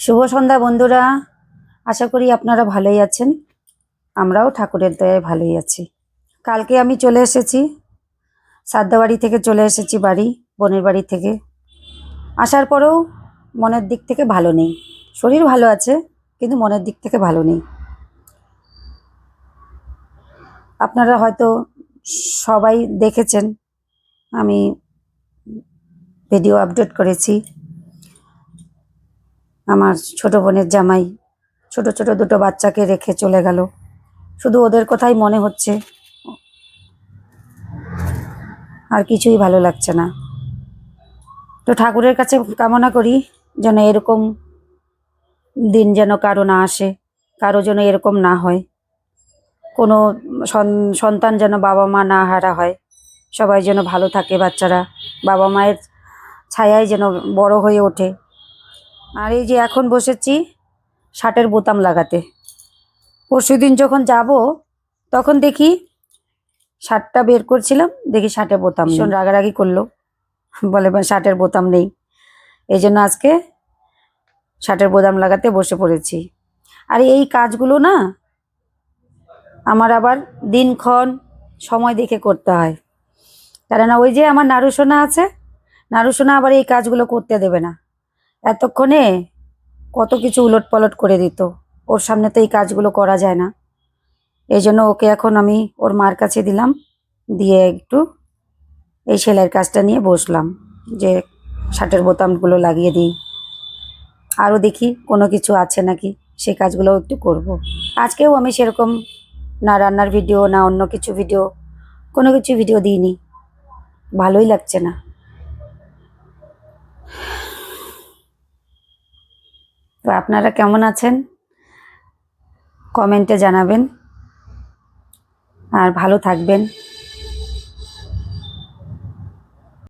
শুভ সন্ধ্যা বন্ধুরা। আশা করি আপনারা ভালোই আছেন। আমরাও ঠাকুরের দয়ায় ভালোই আছি। কালকে আমি চলে এসেছি, সাদ্দাবাড়ি থেকে চলে এসেছি বাড়ি, বোনের বাড়ি থেকে। আসার পরেও মনের দিক থেকে ভালো নেই। শরীর ভালো আছে, কিন্তু মনের দিক থেকে ভালো নেই। আপনারা হয়তো সবাই দেখেছেন, আমি ভিডিও আপলোড করেছি। আমার ছোট বোনের জামাই ছোট ছোট দুটো বাচ্চাকে রেখে চলে গেল। শুধু ওদের কথাই মনে হচ্ছে, আর কিছুই ভালো লাগছে না। তো ঠাকুরের কাছে কামনা করি যেন এরকম দিন যেন কারো না আসে, কারো যেন এরকম না হয়। কোনো সন্তান যেন বাবা মা না হারা হয়। সবাই যেন ভালো থাকে, বাচ্চারা বাবা মায়ের ছায়ায় যেন বড় হয়ে ওঠে। আর এই যে এখন বসেছি শার্টের বোতাম লাগাতে। পরশুদিন যখন যাব তখন দেখি শার্টটা বের করছিলাম, দেখি শার্টের বোতাম ভীষণ রাগারাগি করলো, বলে শার্টের বোতাম নেই। এই জন্য আজকে শার্টের বোতাম লাগাতে বসে পড়েছি। আর এই কাজগুলো না আমার আবার দিনক্ষণ সময় দেখে করতে হয়, কেননা ওই যে আমার নারুসোনা আছে, নারুসোনা আবার এই কাজগুলো করতে দেবে না। এতক্ষণে কত কিছু উলট পালট করে দিত, ওর সামনে তো এই কাজগুলো করা যায় না। এই জন্য ওকে এখন আমি ওর মার কাছে দিলাম, দিয়ে একটু এই সেলাইয়ের কাজটা নিয়ে বসলাম, যে শার্টের বোতামগুলো লাগিয়ে দিই, আরও দেখি কোনো কিছু আছে নাকি, সেই কাজগুলোও একটু করব। আজকেও আমি সেরকম না রান্নার ভিডিও না অন্য কিছু ভিডিও, কোনো কিছু ভিডিও দিইনি, ভালোই লাগছে না। তো আপনারা কেমন আছেন কমেন্টে জানাবেন, আর ভালো থাকবেন।